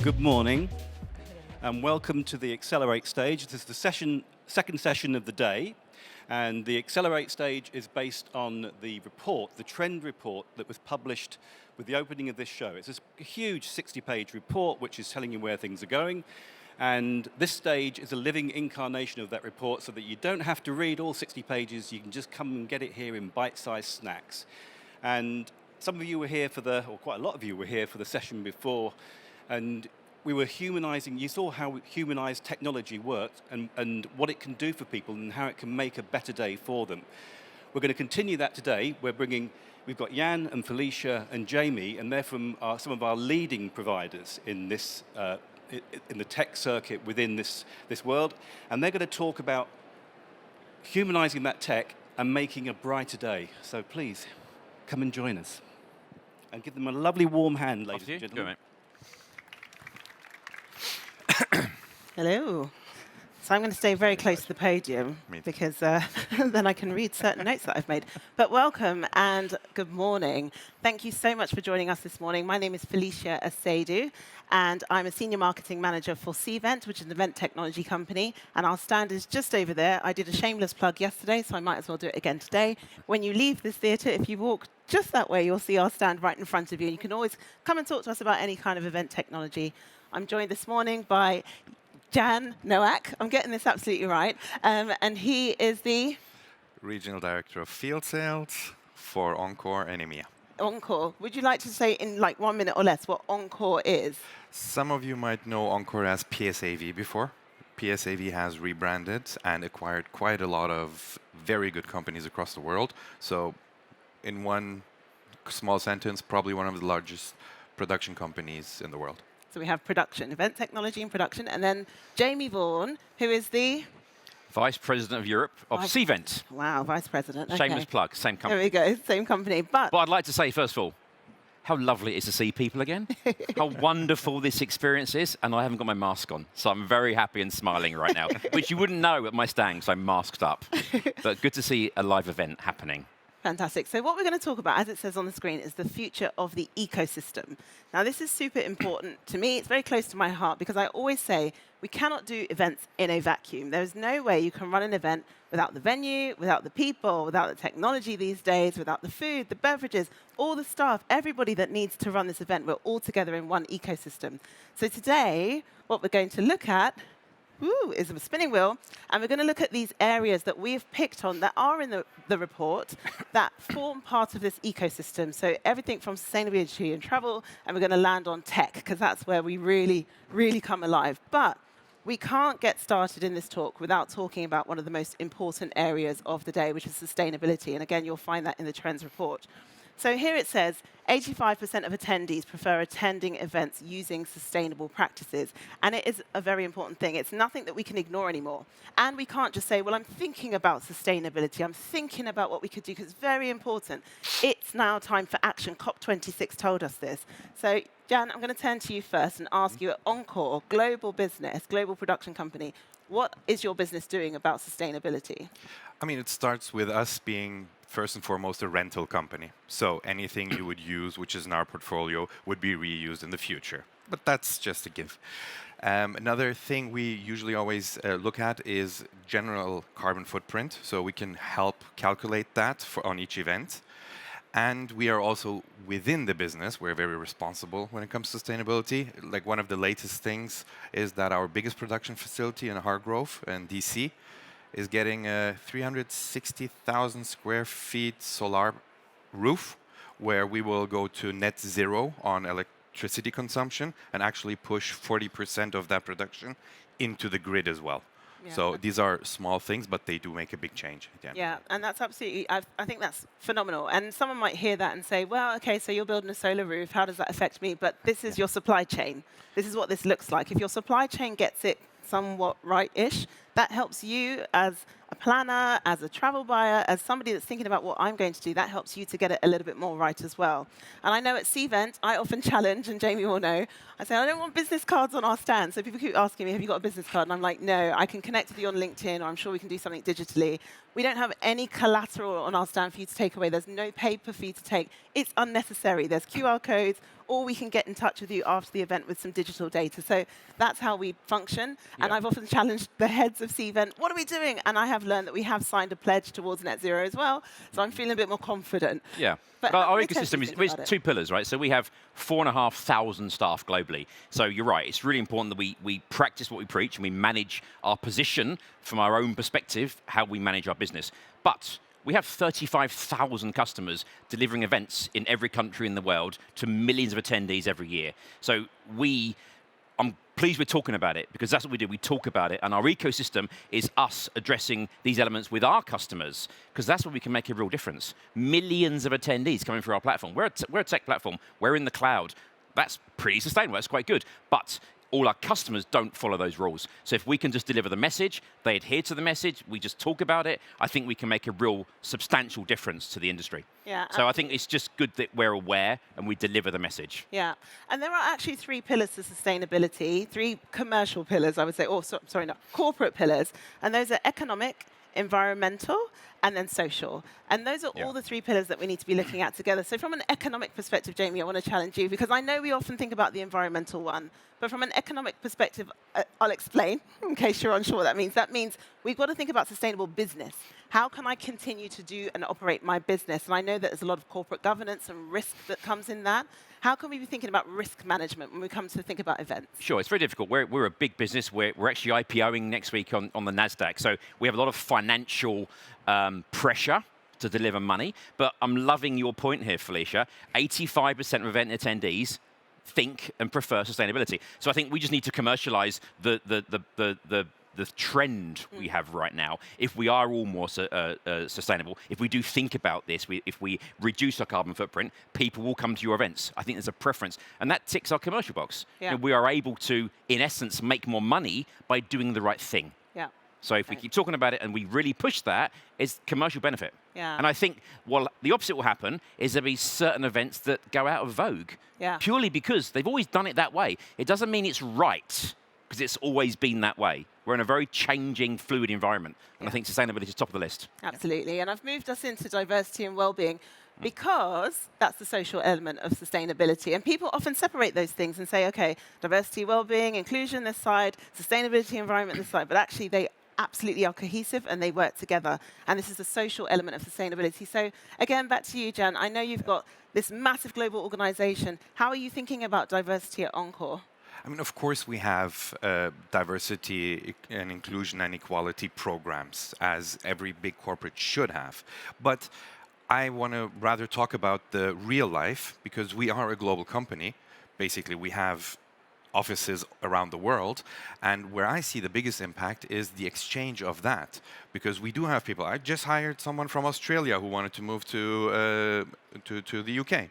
Good morning, and welcome to the Accelerate stage. This is the second session of the day, and the Accelerate stage is based on the report, the trend report that was published with the opening of this show. It's a huge 60-page report which is telling you where things are going, and this stage is a living incarnation of that report so that you don't have to read all 60 pages, you can just come and get it here in bite-sized snacks. And some of you were here or quite a lot of you were here for the session before, and we were humanizing, you saw how humanized technology worked and what it can do for people and how it can make a better day for them. We're going to continue that today. We've got Jan and Felicia and Jamie, and they're from some of our leading providers in this, in the tech circuit within this world. And they're going to talk about humanizing that tech and making a brighter day. So please, come and join us. And give them a lovely warm hand, ladies and gentlemen. Hello. So I'm going to stay very close to the podium because then I can read certain notes that I've made. But welcome and good morning. Thank you so much for joining us this morning. My name is Felicia Asiedu, and I'm a senior marketing manager for Cvent, which is an event technology company. And our stand is just over there. I did a shameless plug yesterday, so I might as well do it again today. When you leave this theatre, if you walk just that way, you'll see our stand right in front of you. And you can always come and talk to us about any kind of event technology. I'm joined this morning by Jan Noack, I'm getting this absolutely right, and he is the Regional Director of Field Sales for Encore and EMEA. Encore. Would you like to say in like 1 minute or less what Encore is? Some of you might know Encore as PSAV before. PSAV has rebranded and acquired quite a lot of very good companies across the world. So in one small sentence, probably one of the largest production companies in the world. So we have production, event technology and production, and then Jamie Vaughan, who is the Vice President of Europe of Cvent. Wow, Vice President. Shameless plug, same company. There we go, same company. But I'd like to say, first of all, how lovely it is to see people again. How wonderful this experience is, and I haven't got my mask on, so I'm very happy and smiling right now, which you wouldn't know at my stand because I'm masked up. But good to see a live event happening. Fantastic. So what we're going to talk about, as it says on the screen, is the future of the ecosystem. Now, this is super important to me. It's very close to my heart because I always say we cannot do events in a vacuum. There is no way you can run an event without the venue, without the people, without the technology these days, without the food, the beverages, all the staff, everybody that needs to run this event. We're all together in one ecosystem. So today, what we're going to look at is a spinning wheel, and we're going to look at these areas that we've picked on that are in the report that form part of this ecosystem. So everything from sustainability and travel, and we're going to land on tech, because that's where we really, really come alive. But we can't get started in this talk without talking about one of the most important areas of the day, which is sustainability. And again, you'll find that in the trends report. So here it says 85% of attendees prefer attending events using sustainable practices. And it is a very important thing. It's nothing that we can ignore anymore. And we can't just say, well, I'm thinking about sustainability. I'm thinking about what we could do, because it's very important. It's now time for action. COP26 told us this. So, Jan, I'm going to turn to you first and ask you at Encore, global business, global production company, what is your business doing about sustainability? I mean, it starts with us being first and foremost a rental company. So anything you would use, which is in our portfolio, would be reused in the future. But that's just a give. Another thing we usually always look at is general carbon footprint. So we can help calculate that on each event. And we are also within the business, we're very responsible when it comes to sustainability. Like one of the latest things is that our biggest production facility in Hargrove in DC is getting a 360,000 square feet solar roof, where we will go to net zero on electricity consumption and actually push 40% of that production into the grid as well. Yeah. So these are small things, but they do make a big change. Yeah, and that's absolutely, I think that's phenomenal. And someone might hear that and say, well, okay, so you're building a solar roof, how does that affect me? But this is your supply chain. This is what this looks like. If your supply chain gets it somewhat right-ish, that helps you as a planner, as a travel buyer, as somebody that's thinking about what I'm going to do, that helps you to get it a little bit more right as well. And I know at Cvent, I often challenge, and Jamie will know, I say, I don't want business cards on our stand. So people keep asking me, have you got a business card? And I'm like, no, I can connect with you on LinkedIn, or I'm sure we can do something digitally. We don't have any collateral on our stand for you to take away. There's no paper for you to take. It's unnecessary. There's QR codes, or we can get in touch with you after the event with some digital data. So that's how we function. And I've often challenged the heads of Cvent, what are we doing? And I have learned that we have signed a pledge towards net zero as well. So I'm feeling a bit more confident. Yeah. But our Nick, ecosystem think is about it. two pillars, right? So we have 4,500 staff globally. So you're right, it's really important that we practice what we preach and we manage our position from our own perspective, how we manage our business. But we have 35,000 customers delivering events in every country in the world to millions of attendees every year. So I'm pleased we're talking about it, because that's what we do. We talk about it, and our ecosystem is us addressing these elements with our customers, because that's where we can make a real difference. Millions of attendees coming through our platform. We're a tech platform. We're in the cloud. That's pretty sustainable. That's quite good. But all our customers don't follow those rules. So if we can just deliver the message, they adhere to the message, we just talk about it, I think we can make a real substantial difference to the industry. Yeah, so I think it's just good that we're aware and we deliver the message. Yeah, and there are actually 3 pillars to sustainability, 3 commercial pillars, I would say, or sorry, not corporate pillars, and those are economic, environmental, and then social. And those are all the 3 pillars that we need to be looking at together. So from an economic perspective, Jamie, I want to challenge you, because I know we often think about the environmental one, but from an economic perspective, I'll explain, in case you're unsure what that means. That means we've got to think about sustainable business. How can I continue to do and operate my business? And I know that there's a lot of corporate governance and risk that comes in that. How can we be thinking about risk management when we come to think about events? Sure, it's very difficult. We're a big business. We're actually IPOing next week on the NASDAQ. So we have a lot of financial pressure to deliver money. But I'm loving your point here, Felicia. 85% of event attendees think and prefer sustainability. So I think we just need to commercialize the trend we have right now. If we are all more sustainable, if we do think about this, if we reduce our carbon footprint, people will come to your events. I think there's a preference, and that ticks our commercial box. Yeah. You know, we are able to, in essence, make more money by doing the right thing. Yeah. So if we keep talking about it and we really push that, it's commercial benefit. Yeah. And I think, well, the opposite will happen is there'll be certain events that go out of vogue. Yeah. Purely because they've always done it that way. It doesn't mean it's right, because it's always been that way. We're in a very changing, fluid environment. And I think sustainability is top of the list. Absolutely. And I've moved us into diversity and well-being because that's the social element of sustainability. And people often separate those things and say, okay, diversity, well-being, inclusion this side, sustainability, environment this side. But actually, they absolutely are cohesive and they work together. And this is the social element of sustainability. So again, back to you, Jan. I know you've got this massive global organization. How are you thinking about diversity at Encore? I mean, of course, we have diversity and inclusion and equality programs, as every big corporate should have. But I want to rather talk about the real life, because we are a global company. Basically, we have offices around the world, and where I see the biggest impact is the exchange of that, because we do have people. I just hired someone from Australia who wanted to move to the UK.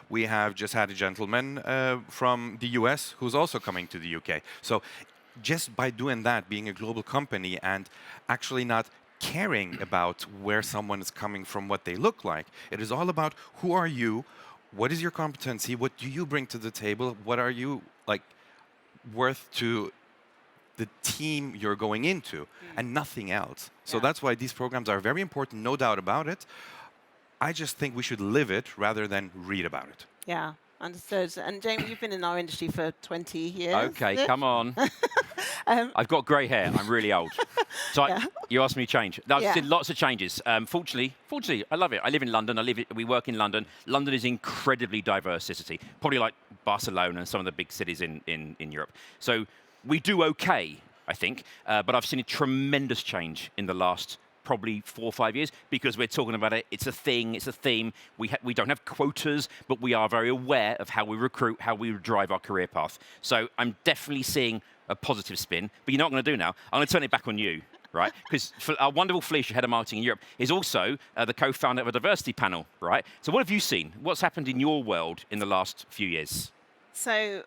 We have just had a gentleman from the US who's also coming to the UK. So just by doing that, being a global company and actually not caring about where someone is coming from, what they look like, it is all about who are you, what is your competency, what do you bring to the table, what are you like worth to the team you're going into, and nothing else. So that's why these programs are very important, no doubt about it. I just think we should live it rather than read about it. Yeah, understood. And Jamie, you've been in our industry for 20 years. Okay, come on. I've got grey hair. I'm really old. So you asked me to change. I've seen lots of changes. Fortunately, I love it. I live in London. We work in London. London is incredibly diverse city, probably like Barcelona and some of the big cities in Europe. So we do okay, I think. But I've seen a tremendous change in the last probably 4 or 5 years, because we're talking about it. It's a thing. It's a theme. We don't have quotas, but we are very aware of how we recruit, how we drive our career path. So I'm definitely seeing a positive spin. But you know what I'm going to do now? I'm going to turn it back on you, right? Because our wonderful Felicia, head of marketing in Europe, is also the co-founder of a diversity panel, right? So what have you seen? What's happened in your world in the last few years? So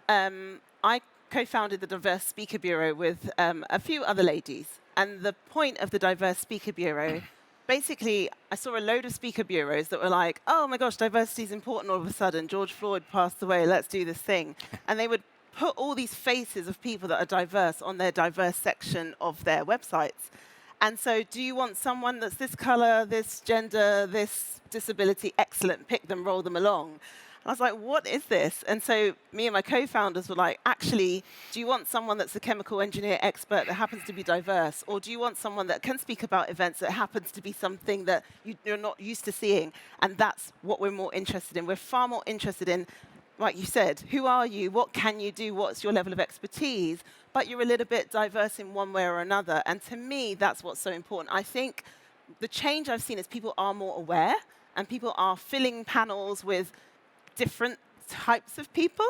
I co-founded the Diverse Speaker Bureau with a few other ladies. And the point of the Diverse Speaker Bureau, basically, I saw a load of speaker bureaus that were like, oh my gosh, diversity is important all of a sudden. George Floyd passed away, let's do this thing. And they would put all these faces of people that are diverse on their diverse section of their websites. And so do you want someone that's this color, this gender, this disability? Excellent, pick them, roll them along. I was like, what is this? And so me and my co-founders were like, actually, do you want someone that's a chemical engineer expert that happens to be diverse? Or do you want someone that can speak about events that happens to be something that you're not used to seeing? And that's what we're more interested in. We're far more interested in, like you said, who are you? What can you do? What's your level of expertise? But you're a little bit diverse in one way or another. And to me, that's what's so important. I think the change I've seen is people are more aware and people are filling panels with different types of people,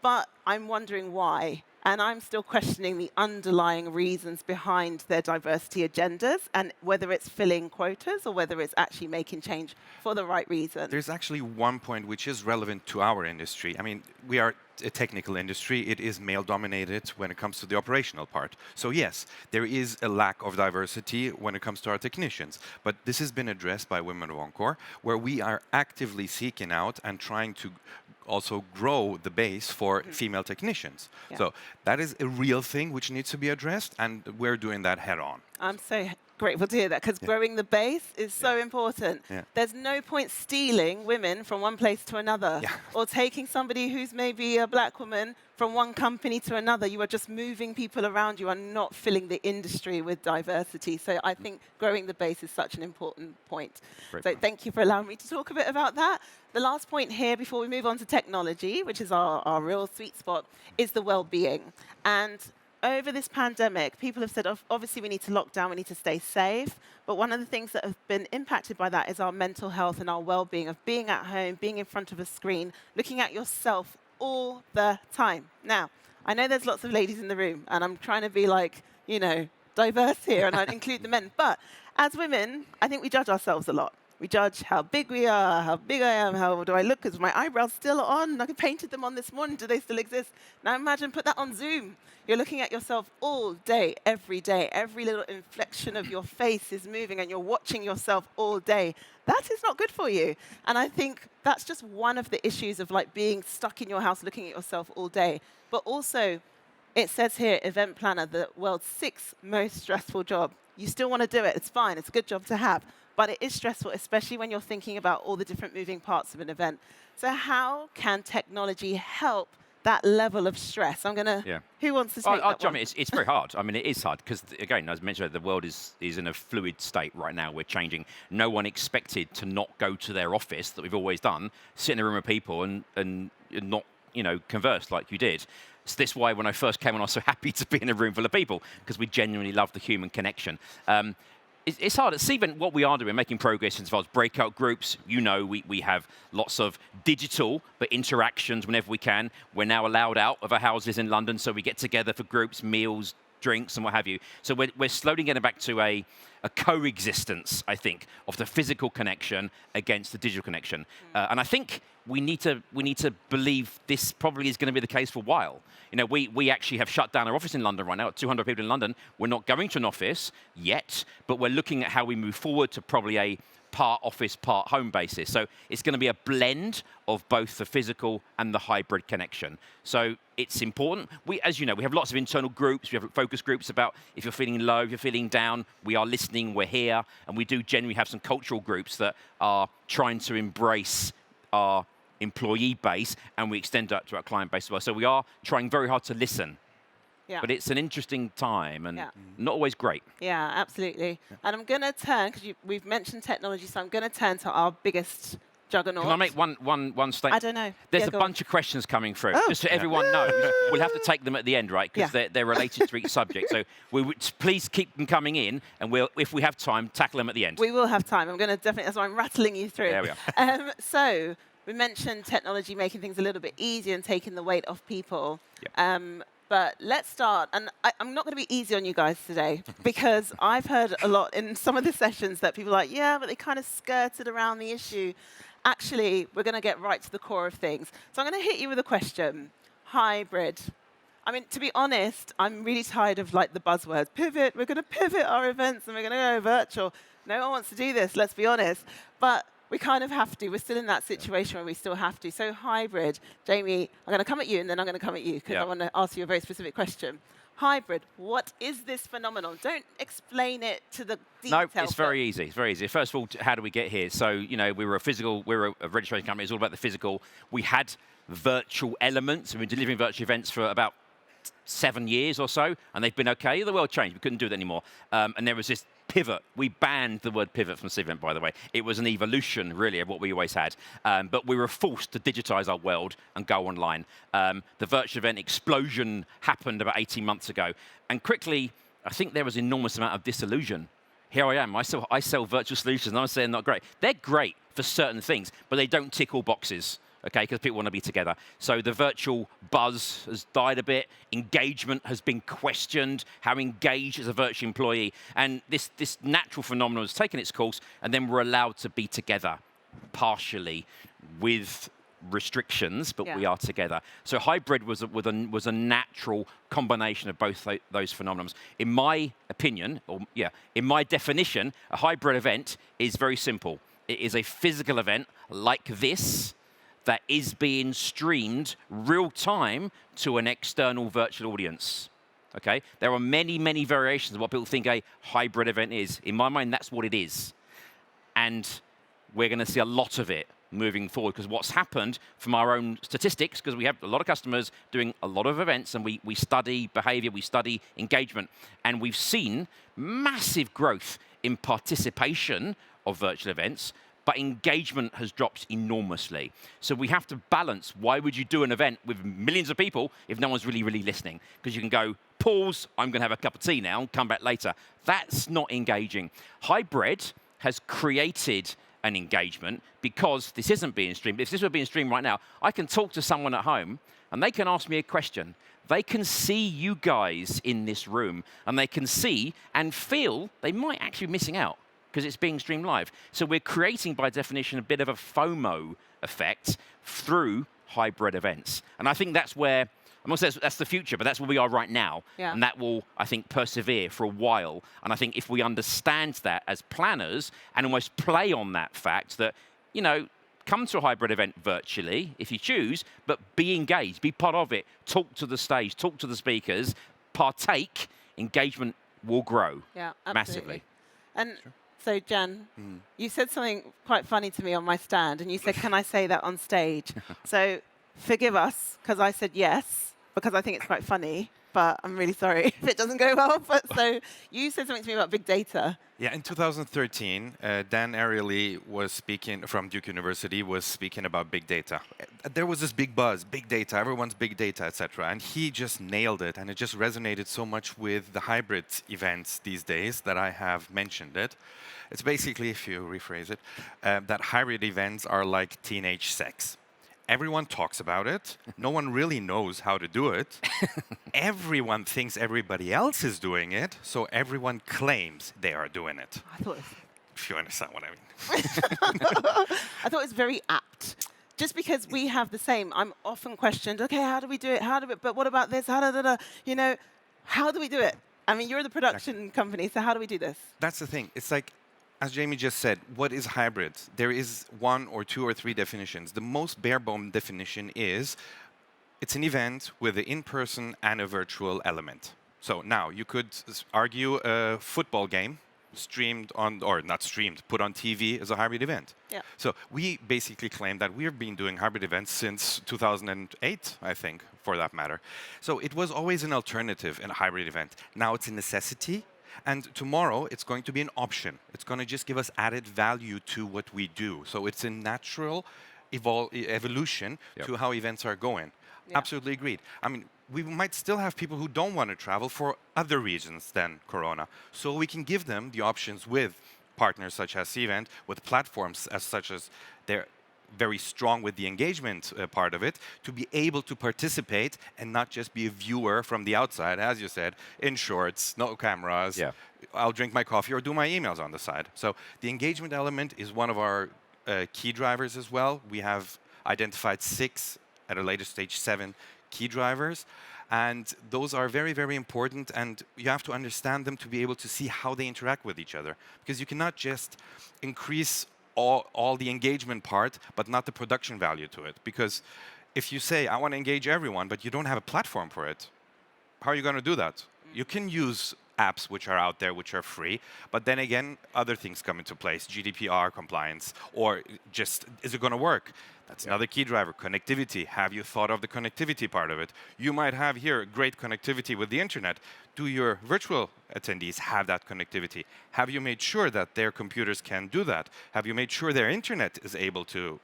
but I'm wondering why. And I'm still questioning the underlying reasons behind their diversity agendas and whether it's filling quotas or whether it's actually making change for the right reason. There's actually one point which is relevant to our industry. I mean, we are a technical industry. It is male-dominated when it comes to the operational part. So yes, there is a lack of diversity when it comes to our technicians. But this has been addressed by Women of Encore, where we are actively seeking out and trying to also grow the base for female technicians. Yeah. So that is a real thing which needs to be addressed, and we're doing that head on. I'm so grateful to hear that, because growing the base is so important. Yeah. There's no point stealing women from one place to another, or taking somebody who's maybe a black woman from one company to another. You are just moving people around. You are not filling the industry with diversity. So I think growing the base is such an important point. Great So point. thank you for allowing me to talk a bit about that. The last point here before we move on to technology, which is our real sweet spot, is the well-being. And over this pandemic, people have said, obviously, we need to lock down, we need to stay safe. But one of the things that have been impacted by that is our mental health and our well-being of being at home, being in front of a screen, looking at yourself all the time. Now, I know there's lots of ladies in the room, and I'm trying to be like, you know, diverse here, and I'd include the men. But as women, I think we judge ourselves a lot. We judge how big we are, how big I am, how do I look? Is my eyebrows still on? I painted them on this morning. Do they still exist? Now imagine, put that on Zoom. You're looking at yourself all day, every day. Every little inflection of your face is moving, and you're watching yourself all day. That is not good for you. And I think that's just one of the issues of like being stuck in your house, looking at yourself all day. But also, it says here, event planner, the world's 6th most stressful job. You still want to do it. It's fine. It's a good job to have. But it is stressful, especially when you're thinking about all the different moving parts of an event. So how can technology help that level of stress? I'm going to... Who wants to speak I'll that jump one? in. It's very hard. I mean, it is hard because, again, as mentioned, the world is in a fluid state right now. We're changing. No one expected to not go to their office that we've always done, sit in a room with people and not, you know, converse like you did. So this is why when I first came on, I was so happy to be in a room full of people, because we genuinely love the human connection. It's hard. At Cvent, what we are doing, making progress as far as breakout groups. You know, we have lots of digital, but interactions whenever we can. We're now allowed out of our houses in London, so we get together for groups, meals, drinks, and what have you. So we're slowly getting back to a coexistence, I think, of the physical connection against the digital connection. And I think we need to believe this probably is going to be the case for a while. You know, we actually have shut down our office in London right now. 200 people in London. We're not going to an office yet, but we're looking at how we move forward to probably a part office, part home basis. So it's going to be a blend of both the physical and the hybrid connection. So it's important. As you know, we have lots of internal groups. We have focus groups about if you're feeling low, if you're feeling down, we are listening, we're here. And we do generally have some cultural groups that are trying to embrace our employee base, and we extend that to our client base as well. So we are trying very hard to listen. Yeah. But it's an interesting time and not always great. Yeah, absolutely. And I'm going to turn, because we've mentioned technology, so I'm going to turn to our biggest juggernaut. Can I make one statement? I don't know. There's a bunch of questions coming through, just so everyone knows. We'll have to take them at the end, right? Because they're related to each subject. So please keep them coming in, and we'll, if we have time, tackle them at the end. We will have time. I'm going to definitely, that's why I'm rattling you through. There we are. So we mentioned technology making things a little bit easier and taking the weight off people. Yep. But let's start, and I'm not going to be easy on you guys today, because I've heard a lot in some of the sessions that people are like, yeah, but they kind of skirted around the issue. Actually, we're going to get right to the core of things. So I'm going to hit you with a question. Hybrid. I mean, to be honest, I'm really tired of like the buzzwords. Pivot, we're going to pivot our events and we're going to go virtual. No one wants to do this, let's be honest. But we kind of have to. We're still in that situation where we still have to. So hybrid, Jamie, I'm going to come at you and then I'm going to come at you because I want to ask you a very specific question. Hybrid, what is this phenomenon? Don't explain it to the detail. No, it's very easy. It's very easy. First of all, how do we get here? So, you know, we were a registration company. It's all about the physical. We had virtual elements. We've been delivering virtual events for about 7 years or so, and they've been okay. The world changed. We couldn't do that anymore. And there was this pivot. We banned the word pivot from Cvent, by the way. It was an evolution, really, of what we always had. But we were forced to digitize our world and go online. The virtual event explosion happened about 18 months ago. And quickly, I think there was an enormous amount of disillusion. Here I am. I sell virtual solutions, and I'm saying not great. They're great for certain things, but they don't tick all boxes. Okay, because people want to be together. So the virtual buzz has died a bit. Engagement has been questioned. How engaged is a virtual employee? And this natural phenomenon has taken its course, and then we're allowed to be together, partially, with restrictions, but we are together. So hybrid was a natural combination of both those phenomena. In my opinion, in my definition, a hybrid event is very simple. It is a physical event like this, that is being streamed real time to an external virtual audience. Okay? There are many, many variations of what people think a hybrid event is. In my mind, that's what it is. And we're going to see a lot of it moving forward, because what's happened from our own statistics, because we have a lot of customers doing a lot of events, and we study behavior, we study engagement, and we've seen massive growth in participation of virtual events, but engagement has dropped enormously. So we have to balance. Why would you do an event with millions of people if no one's really, really listening? Because you can go, pause, I'm going to have a cup of tea now, and come back later. That's not engaging. Hybrid has created an engagement because this isn't being streamed. If this were being streamed right now, I can talk to someone at home, and they can ask me a question. They can see you guys in this room, and they can see and feel they might actually be missing out, because it's being streamed live. So we're creating, by definition, a bit of a FOMO effect through hybrid events. And I think that's where, I'm not saying that's the future, but that's where we are right now. Yeah. And that will, I think, persevere for a while. And I think if we understand that as planners and almost play on that fact that, you know, come to a hybrid event virtually, if you choose, but be engaged, be part of it, talk to the stage, talk to the speakers, partake, engagement will grow massively. And so, Jan, you said something quite funny to me on my stand, and you said, can I say that on stage? So forgive us, because I said yes, because I think it's quite funny, but I'm really sorry if it doesn't go well. But so you said something to me about big data. Yeah, in 2013, Dan Ariely was speaking from Duke University, was speaking about big data. There was this big buzz, big data, everyone's big data, etc. And he just nailed it, and it just resonated so much with the hybrid events these days that I have mentioned it. It's basically, if you rephrase it, that hybrid events are like teenage sex. Everyone talks about it. No one really knows how to do it. Everyone thinks everybody else is doing it, so everyone claims they are doing it. I thought if you understand what I mean. I thought it was very apt. Just because we have the same, I'm often questioned, okay, how do we do it? But what about this? You know, how do we do it? I mean, you're the production company, so how do we do this? That's the thing. It's like, as Jamie just said, what is hybrid? There is 1 or 2 or 3 definitions. The most bare-bone definition is it's an event with an in-person and a virtual element. So now you could argue a football game streamed on, or not streamed, put on TV as a hybrid event. Yeah. So we basically claim that we've been doing hybrid events since 2008, I think, for that matter. So it was always an alternative in a hybrid event. Now it's a necessity. And tomorrow, it's going to be an option. It's going to just give us added value to what we do. So it's a natural evolution to how events are going. Yeah. Absolutely agreed. I mean, we might still have people who don't want to travel for other reasons than Corona. So we can give them the options with partners such as Cvent, with platforms as such as they're very strong with the engagement part of it, to be able to participate and not just be a viewer from the outside, as you said, in shorts, no cameras. Yeah. I'll drink my coffee or do my emails on the side. So the engagement element is one of our key drivers as well. We have identified 6, at a later stage 7 key drivers. And those are very, very important, and you have to understand them to be able to see how they interact with each other. Because you cannot just increase all the engagement part, but not the production value to it. Because if you say, I want to engage everyone, but you don't have a platform for it, how are you going to do that? You can use apps which are out there, which are free, but then again, other things come into place, GDPR compliance, or just, is it going to work? That's another key driver, connectivity. Have you thought of the connectivity part of it? You might have here great connectivity with the internet. Do your virtual attendees have that connectivity? Have you made sure that their computers can do that? Have you made sure their internet is able to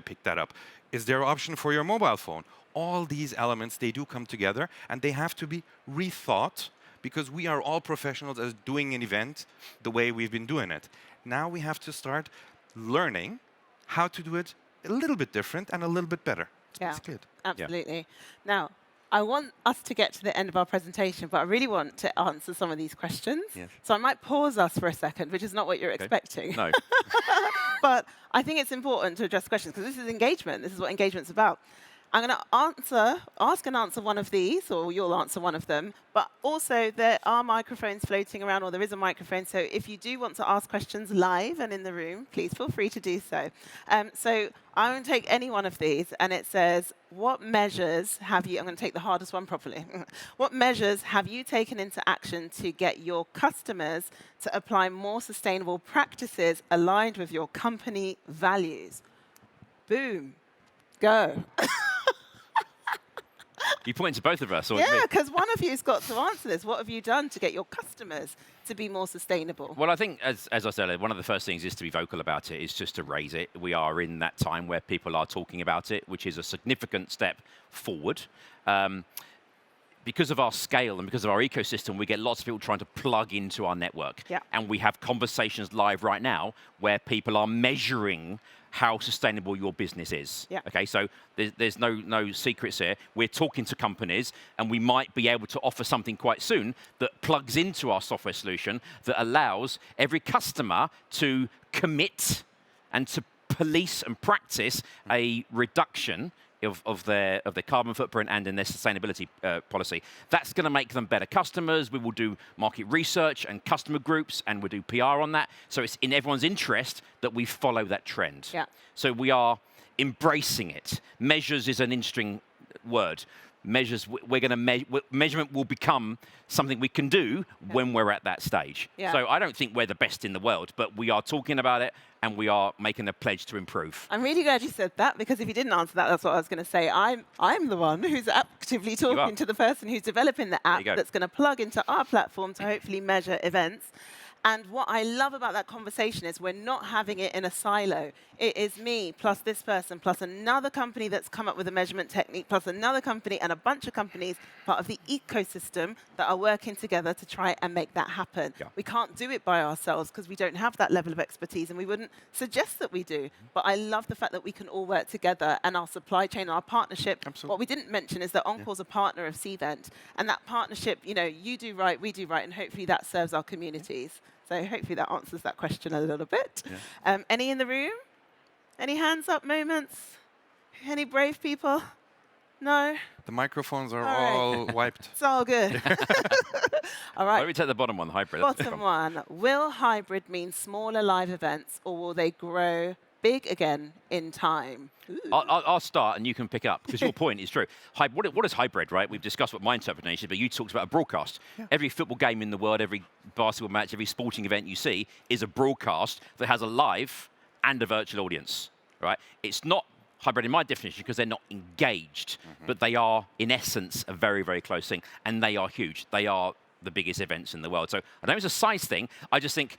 pick that up? Is there an option for your mobile phone? All these elements, they do come together, and they have to be rethought, because we are all professionals as doing an event the way we've been doing it. Now we have to start learning how to do it a little bit different and a little bit better. That's basically it. Absolutely. Yeah. Now, I want us to get to the end of our presentation, but I really want to answer some of these questions. Yes. So I might pause us for a second, which is not what you're expecting. No. But I think it's important to address questions, because this is engagement. This is what engagement's about. I'm going to ask and answer one of these, or you'll answer one of them. But also, there are microphones floating around, or there is a microphone. So if you do want to ask questions live and in the room, please feel free to do so. So I'm going to take any one of these, and it says, what measures have you, I'm going to take the hardest one properly. What measures have you taken into action to get your customers to apply more sustainable practices aligned with your company values? Boom. Go. You point to both of us, or Yeah, me? because one of you's got to answer this. What have you done to get your customers to be more sustainable? Well, I think, as I said, one of the first things is to be vocal about it, is just to raise it. We are in that time where people are talking about it, which is a significant step forward. Because of our scale and because of our ecosystem, we get lots of people trying to plug into our network. Yeah. And we have conversations live right now where people are measuring how sustainable your business is. Yeah. Okay, so there's no secrets here. We're talking to companies, and we might be able to offer something quite soon that plugs into our software solution that allows every customer to commit and to police and practice a reduction of their carbon footprint and in their sustainability policy. That's going to make them better customers. We will do market research and customer groups, and we'll do PR on that. So it's in everyone's interest that we follow that trend. Yeah. So we are embracing it. Measures is an interesting word. Measures, we're going to measurement will become something we can do when we're at that stage. Yeah. So I don't think we're the best in the world, but we are talking about it, and we are making a pledge to improve. I'm really glad you said that, because if you didn't answer that, that's what I was going to say. I'm the one who's actively talking to the person who's developing the app that's going to plug into our platform to hopefully measure events. And what I love about that conversation is we're not having it in a silo. It is me plus this person plus another company that's come up with a measurement technique plus another company and a bunch of companies, part of the ecosystem, that are working together to try and make that happen. Yeah. We can't do it by ourselves because we don't have that level of expertise, and we wouldn't suggest that we do. But I love the fact that we can all work together, and our supply chain, our partnership. Absolutely. What we didn't mention is that Encore's a partner of Cvent, and that partnership, you do right, we do right, and hopefully that serves our communities. So hopefully that answers that question a little bit. Yeah. Any in the room? Any hands up moments? Any brave people? No? The microphones are all all wiped. It's all good. All right. Let me take the bottom one, hybrid. Bottom one. Will hybrid mean smaller live events, or will they grow big again in time? I'll start, and you can pick up, because your point is true. What is hybrid, right? We've discussed what my interpretation is, but you talked about a broadcast. Yeah. Every football game in the world, every basketball match, every sporting event you see is a broadcast that has a live and a virtual audience, right? It's not hybrid in my definition because they're not engaged, but they are, in essence, a very, very close thing, and they are huge. They are the biggest events in the world. So I don't think it's a size thing. I just think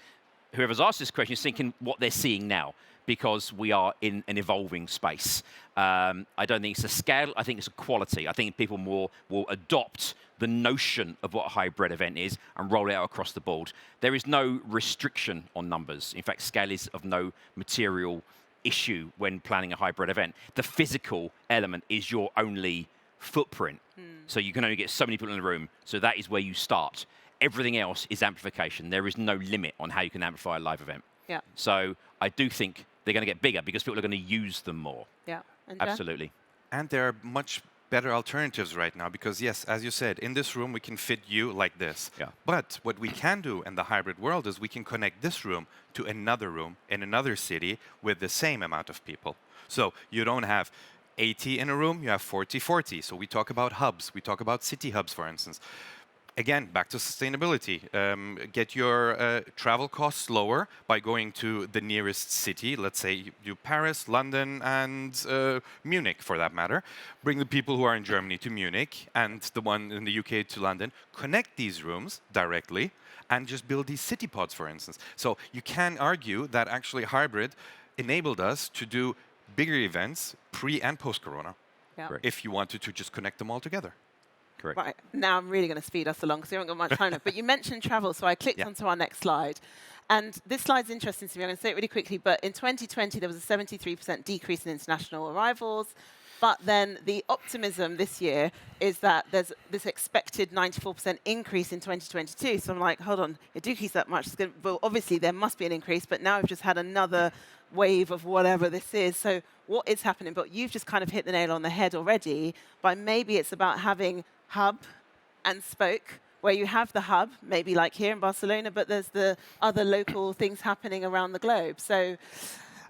whoever's asked this question is thinking what they're seeing now, because we are in an evolving space. I don't think it's a scale, I think it's a quality. I think people more will adopt the notion of what a hybrid event is and roll it out across the board. There is no restriction on numbers. In fact, scale is of no material issue when planning a hybrid event. The physical element is your only footprint. So you can only get so many people in the room, so that is where you start. Everything else is amplification. There is no limit on how you can amplify a live event. Yeah. So I do think they're going to get bigger because people are going to use them more. Yeah. And Jen? Absolutely. And they're much better alternatives right now because, yes, as you said, in this room we can fit you like this. Yeah. But what we can do in the hybrid world is we can connect this room to another room in another city with the same amount of people. So you don't have 80 in a room, you have 40-40. So we talk about hubs, we talk about city hubs, for instance. Again, back to sustainability. Get your travel costs lower by going to the nearest city. Let's say you do Paris, London, and Munich, for that matter. Bring the people who are in Germany to Munich and the one in the UK to London. Connect these rooms directly and just build these city pods, for instance. So you can argue that actually hybrid enabled us to do bigger events pre and post-corona. Yeah. If you wanted to just connect them all together. Correct. Right, now I'm really going to speed us along because we haven't got much time left. But you mentioned travel, so I clicked onto our next slide. And this slide's interesting to me. I'm going to say it really quickly. But in 2020, there was a 73% decrease in international arrivals. But then the optimism this year is that there's this expected 94% increase in 2022. So I'm like, hold on, it decreased that much. Well, obviously, there must be an increase. But now we've just had another wave of whatever this is. So what is happening? But you've just kind of hit the nail on the head already. But maybe it's about having hub and spoke, where you have the hub, maybe like here in Barcelona, but there's the other local things happening around the globe. So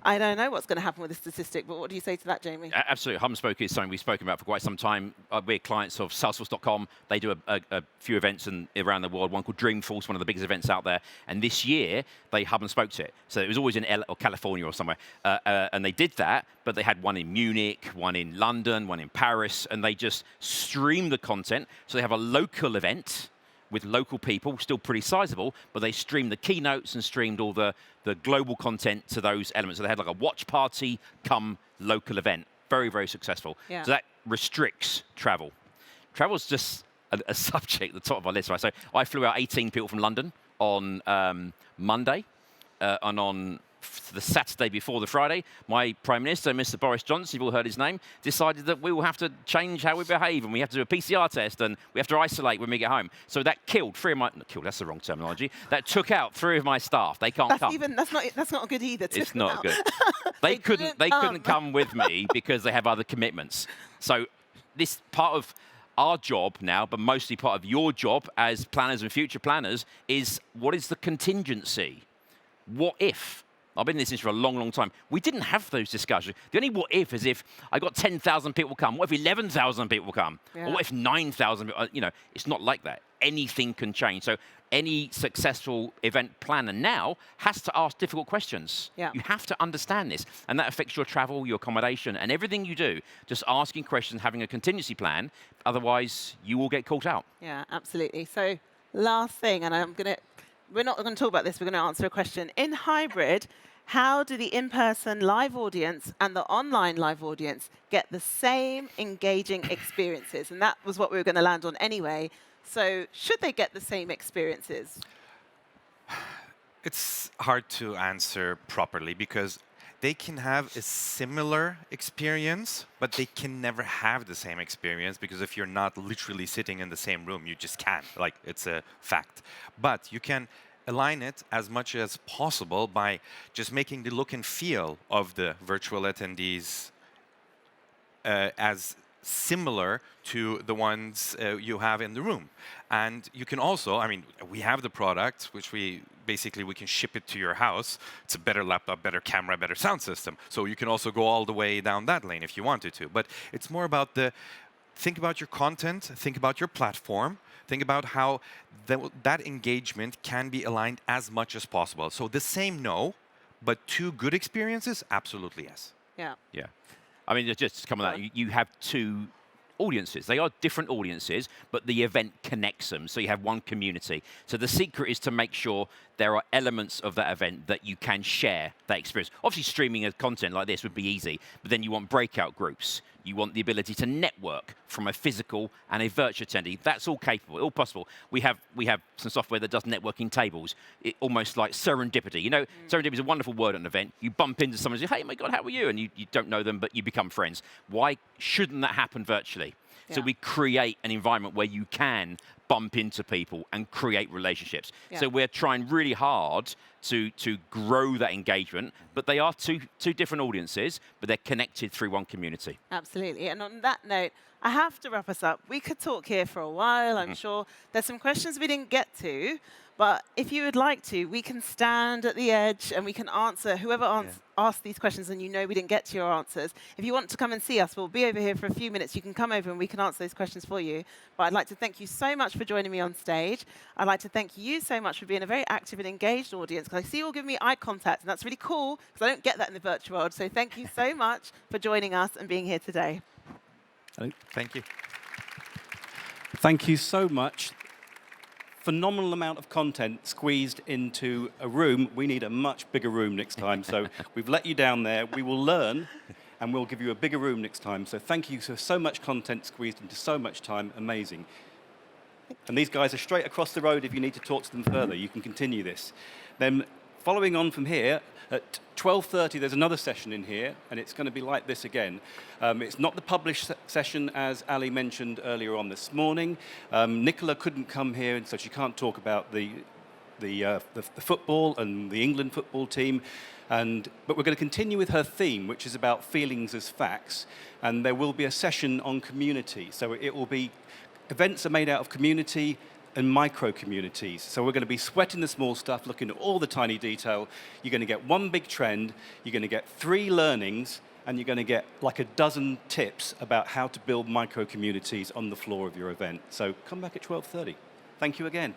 I don't know what's going to happen with this statistic, but what do you say to that, Jamie? Absolutely. Hub and spoke is something we've spoken about for quite some time. We're clients of Salesforce.com. They do a few events around the world, one called Dreamforce, one of the biggest events out there. And this year, they hub and spoke it. So it was always in or California or somewhere. And they did that, but they had one in Munich, one in London, one in Paris, and they just streamed the content. So they have a local event with local people, still pretty sizable, but they streamed the keynotes and streamed all the global content to those elements. So they had like a watch party come local event. Very, very successful. Yeah. So that restricts travel. Travel's just a subject at the top of our list, right? So I flew out 18 people from London on Monday, and on the Saturday before the Friday, my Prime Minister, Mr. Boris Johnson, you've all heard his name, decided that we will have to change how we behave and we have to do a PCR test and we have to isolate when we get home. So that killed three of my, not killed, that's the wrong terminology, that took out three of my staff. They can't come. That's not good either. It's not good. They couldn't come with me because they have other commitments. So this part of our job now, but mostly part of your job as planners and future planners, is what is the contingency? What if? I've been in this industry for a long, long time. We didn't have those discussions. The only what if is if I got 10,000 people come. What if 11,000 people come? Yeah. Or what if 9,000 people? You know, it's not like that. Anything can change. So any successful event planner now has to ask difficult questions. Yeah. You have to understand this. And that affects your travel, your accommodation, and everything you do. Just asking questions, having a contingency plan. Otherwise, you will get caught out. Yeah, absolutely. So last thing, and we're not going to talk about this, we're going to answer a question. In hybrid, how do the in-person live audience and the online live audience get the same engaging experiences? And that was what we were going to land on anyway. So should they get the same experiences? It's hard to answer properly because they can have a similar experience, but they can never have the same experience because if you're not literally sitting in the same room, you just can't. Like, it's a fact. But you can align it as much as possible by just making the look and feel of the virtual attendees as similar to the ones you have in the room. And you can also, I mean, we have the product, which we can ship it to your house. It's a better laptop, better camera, better sound system. So you can also go all the way down that lane if you wanted to. But it's more about think about your content, think about your platform, think about how that engagement can be aligned as much as possible. So the same, no, but two good experiences, absolutely yes. Yeah. Yeah. I mean, just to come on that, you have two audiences. They are different audiences, but the event connects them, so you have one community. So the secret is to make sure there are elements of that event that you can share that experience. Obviously, streaming of content like this would be easy, but then you want breakout groups. You want the ability to network from a physical and a virtual attendee. That's all capable, all possible. We have some software that does networking tables, almost like serendipity. You know, serendipity is a wonderful word at an event. You bump into someone and say, hey, my God, how are you? And you don't know them, but you become friends. Why shouldn't that happen virtually? Yeah. So we create an environment where you can bump into people and create relationships. Yeah. So we're trying really hard to grow that engagement, but they are two different audiences, but they're connected through one community. Absolutely. And on that note, I have to wrap us up. We could talk here for a while, I'm sure. There's some questions we didn't get to, but if you would like to, we can stand at the edge and we can answer whoever asked these questions and you know we didn't get to your answers. If you want to come and see us, we'll be over here for a few minutes. You can come over and we can answer those questions for you. But I'd like to thank you so much for joining me on stage. I'd like to thank you so much for being a very active and engaged audience, because I see you all giving me eye contact, and that's really cool, because I don't get that in the virtual world. So thank you so much for joining us and being here today. Thank you. Thank you so much. Phenomenal amount of content squeezed into a room. We need a much bigger room next time. So we've let you down there. We will learn, and we'll give you a bigger room next time. So thank you for so much content squeezed into so much time. Amazing. And these guys are straight across the road if you need to talk to them further. You can continue this. Then following on from here, at 12:30, there's another session in here, and it's going to be like this again. It's not the published session, as Ali mentioned earlier on this morning. Nicola couldn't come here, and so she can't talk about the football and the England football team. But we're going to continue with her theme, which is about feelings as facts. And there will be a session on community. So it will be events are made out of community and micro-communities. So we're going to be sweating the small stuff, looking at all the tiny detail. You're going to get one big trend, you're going to get 3 learnings, and you're going to get like a dozen tips about how to build micro-communities on the floor of your event. So come back at 12:30. Thank you again.